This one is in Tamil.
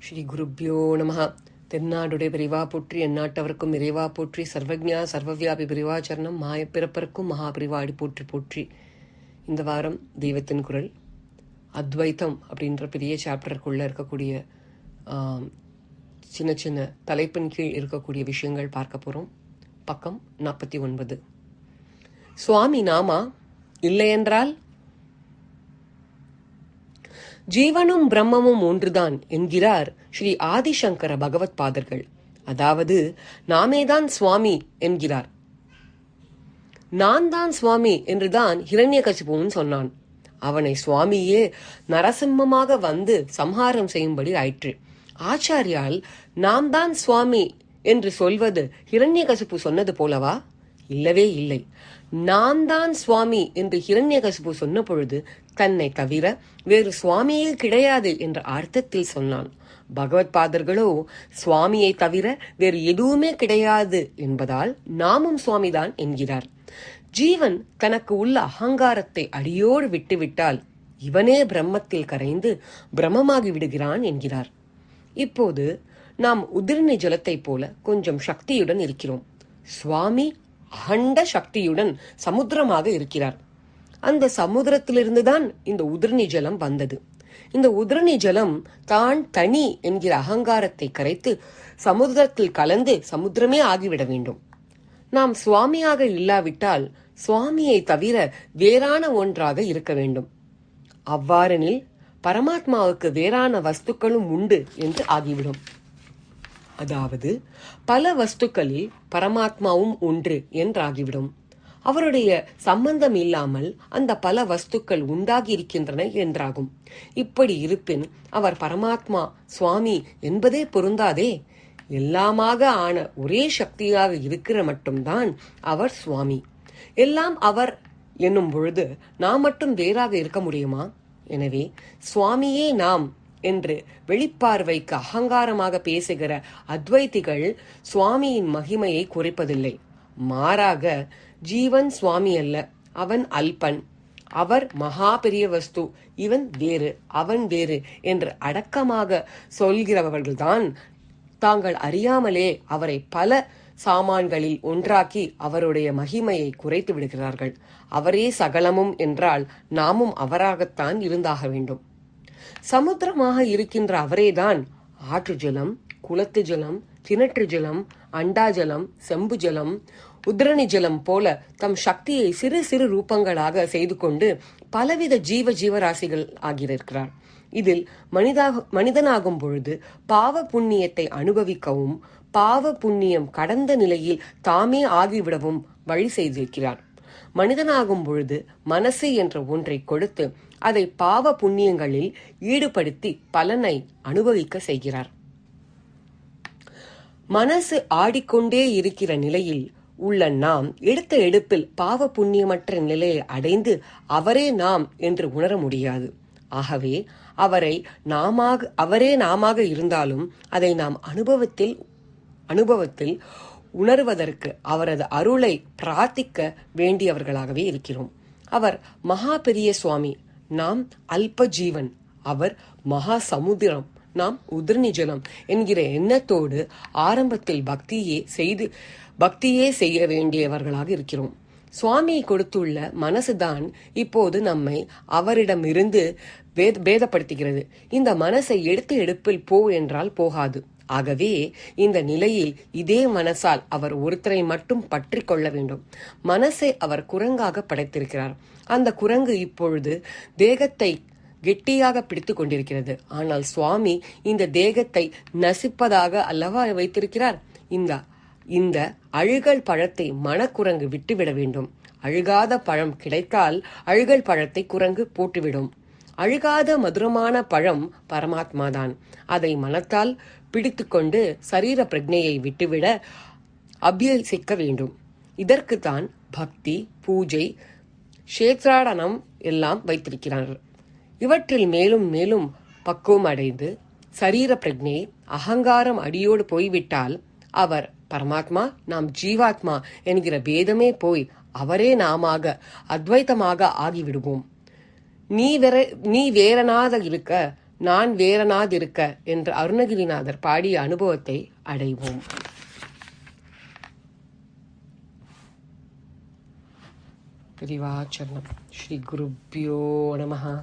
ஸ்ரீ குருப்யோ நமஹ. தென்னாடுடைய பிரிவா போற்றி, எந்நாட்டவருக்கும் இறைவா போற்றி, சர்வஜா சர்வவியாபி பிரிவாச்சரணம், மாயப்பிறப்பருக்கும் மகாபிரிவாடி போற்றி போற்றி. இந்த வாரம் தெய்வத்தின் குரல் அத்வைத்தம் அப்படின்ற பெரிய சாப்டருக்குள்ள இருக்கக்கூடிய சின்ன சின்ன தலைப்பின் கீழ் இருக்கக்கூடிய விஷயங்கள் பார்க்க போறோம். பக்கம் 49. சுவாமி நாமா இல்லையென்றால் ஜீவனும் பிரம்மமும் ஒன்றுதான் என்கிறார் ஸ்ரீ ஆதிசங்கர பகவத் பாதர்கள். அதாவது நாமேதான் சுவாமி என்கிறார். நான் தான் சுவாமி என்றுதான் ஹிரண்யகசிபுவும் சொன்னான். அவனை சுவாமியே நரசிம்மமாக வந்து சம்ஹாரம் செய்யும்படி ஆயிற்று. ஆச்சாரியால் நாம் தான் சுவாமி என்று சொல்வது ஹிரண்யகசிபு சொன்னது போலவா? இல்லவே இல்லை. நான் தான் சுவாமி என்று ஹிரண்யகசிபு சொன்ன பொழுது தன்னை தவிர வேறு சுவாமியே கிடையாது என்ற அர்த்தத்தில் சொன்னான். பகவத் பாதர்களோ சுவாமியை தவிர வேறு எதுவுமே கிடையாது என்பதால் நாமும் சுவாமிதான் என்கிறார். ஜீவன் தனக்கு உள்ள அகங்காரத்தை அடியோடு விட்டுவிட்டால் இவனே பிரம்மத்தில் கரைந்து பிரம்மமாகி விடுகிறான் என்கிறார். இப்போது நாம் உதிர்நீ ஜலத்தை போல கொஞ்சம் சக்தியுடன் இருக்கிறோம். சுவாமி அகண்ட சக்தியுடன் சமுத்திரமாக இருக்கிறார். அந்த சமுத்திரத்திலிருந்துதான் இந்த உதிர்நீ ஜலம் வந்தது. இந்த உதிர்நீ ஜலம் தான் தனி என்கிற அகங்காரத்தை கரைத்து சமுத்திரத்தில் கலந்து சமுத்திரமே ஆகிவிட வேண்டும். நாம் சுவாமியாக இல்லாவிட்டால் சுவாமியை தவிர வேறான ஒன்றாக இருக்க வேண்டும். அவ்வாறெனில் பரமாத்மாவுக்கு வேறான வஸ்துக்களும் உண்டு என்று ஆகிவிடும். அதாவது பல வஸ்துக்களில் பரமாத்மாவும் ஒன்று என்றாகிவிடும். அவருடைய சம்பந்தம் இல்லாமல் அந்த பல வஸ்துக்கள் உண்டாகி இருக்கின்றன என்றாகும். இப்படி இருப்பின் அவர் பரமாத்மா சுவாமி என்பதே பொருந்தாதே. எல்லாமாக ஆன ஒரே சக்தியாக இருக்கிற மட்டும்தான் அவர் சுவாமி. எல்லாம் அவர் என்னும் பொழுது நாம் மட்டும் வேறாக இருக்க முடியுமா? எனவே சுவாமியே நாம் என்று வெளிப்பார்வைக்கு அகங்காரமாக பேசுகிற அத்வைத்திகள் சுவாமியின் மகிமையை குறைப்பதில்லை. மாறாக ஜீவன் சுவாமி அல்ல, அவன் அல்பன், அவர் மகா பெரிய வஸ்து, இவன் வேறு, அவன் வேறு என்று அடக்கமாக சொல்கிறவர்கள்தான் தாங்கள் அறியாமலே அவரை பல சாமான்களில் ஒன்றாக்கி அவருடைய மகிமையை குறைத்து விடுகிறார்கள். அவரே சகலமும் என்றால் நாமும் அவராகத்தான் இருந்தாக வேண்டும். சமுத்திரமாக இருக்கின்ற அவரேதான் ஆற்று ஜலம், குளத்து ஜலம், கிணற்று ஜலம், அண்டா ஜலம், செம்பு ஜலம், உதிரணி ஜலம் போல தம் சக்தியை சிறு சிறு ரூபங்களாக செய்து கொண்டு பலவித ஜீவராசிகள் ஆகியிருக்கிறார். இதில் மனிதனாகும் பொழுது பாவ புண்ணியத்தை அனுபவிக்கவும் பாவ புண்ணியம் கடந்த நிலையில் தாமே ஆகிவிடவும் வழி செய்திருக்கிறார். மனிதனாகும் பொழுது மனசு என்ற ஒன்றை கொடுத்து அதை பாவ புண்ணியங்களில் ஈடுபடுத்தி பலனை அனுபவிக்க செய்கிறார். மனசு ஆடிக்கொண்டே இருக்கிற நிலையில் உள்ள நாம் எடுத்த எடுப்பில் பாவ புண்ணியமற்ற நிலையை அடைந்து அவரே நாம் என்று உணர முடியாது. ஆகவே அவரே நாமாக இருந்தாலும் அதை நாம் அனுபவத்தில் உணர்வதற்கு அவரது அருளை பிரார்த்திக்க வேண்டியவர்களாகவே இருக்கிறோம். அவர் மகா பெரிய சுவாமி, நாம் அல்ப ஜீவன். அவர் மகா சமுத்திரம், நாம் உதிர்நீ ஜலம் என்கிற எண்ணத்தோடு ஆரம்பத்தில் பக்தியே செய்ய வேண்டியவர்களாக இருக்கிறோம். சுவாமியை கொடுத்துள்ள மனசுதான் இப்போது நம்மை அவரிடமிருந்து பேதப்படுத்துகிறது. இந்த மனசை எடுப்பில் போ என்றால் போகாது. ஆகவே இந்த நிலையில் இதே மனசால் அவர் ஒருத்தரை மட்டும் பற்றி கொள்ள வேண்டும். மனசை அவர் குரங்காக படைத்திருக்கிறார். அந்த குரங்கு இப்பொழுது தேகத்தை கெட்டியாக பிடித்து கொண்டிருக்கிறது. ஆனால் சுவாமி இந்த தேகத்தை நசிப்பதாக அல்லவா வைத்திருக்கிறார். இந்த அழுகல் பழத்தை மனக்குரங்கு விட்டுவிட வேண்டும். அழுகாத பழம் கிடைத்தால் அழுகல் பழத்தை குரங்கு போட்டுவிடும். அழுகாத மதுரமான பழம் பரமாத்மாதான். அதை மனத்தால் பிடித்து கொண்டு சரீர பிரஜையை விட்டுவிட அபியசிக்க வேண்டும். இதற்குத்தான் பக்தி, பூஜை, கஷேத்ராடனம் எல்லாம் வைத்திருக்கிறார்கள். இவற்றில் மேலும் மேலும் பக்குவம் அடைந்து சரீர பிரஜை அகங்காரம் அடியோடு போய்விட்டால் அவர் பரமாத்மா, நாம் ஜீவாத்மா என்கிற பேதமே போய் அவரே நாமாக அத்வைத்தமாக ஆகிவிடுவோம். நீ வேறனாக இருக்க நான் வேறனாதிருக்க என்ற அருணகிரிநாதர் பாடிய அனுபவத்தை அடைவோம். பெரிவாச்சரணம். ஸ்ரீ குருப்யோ நமஹ.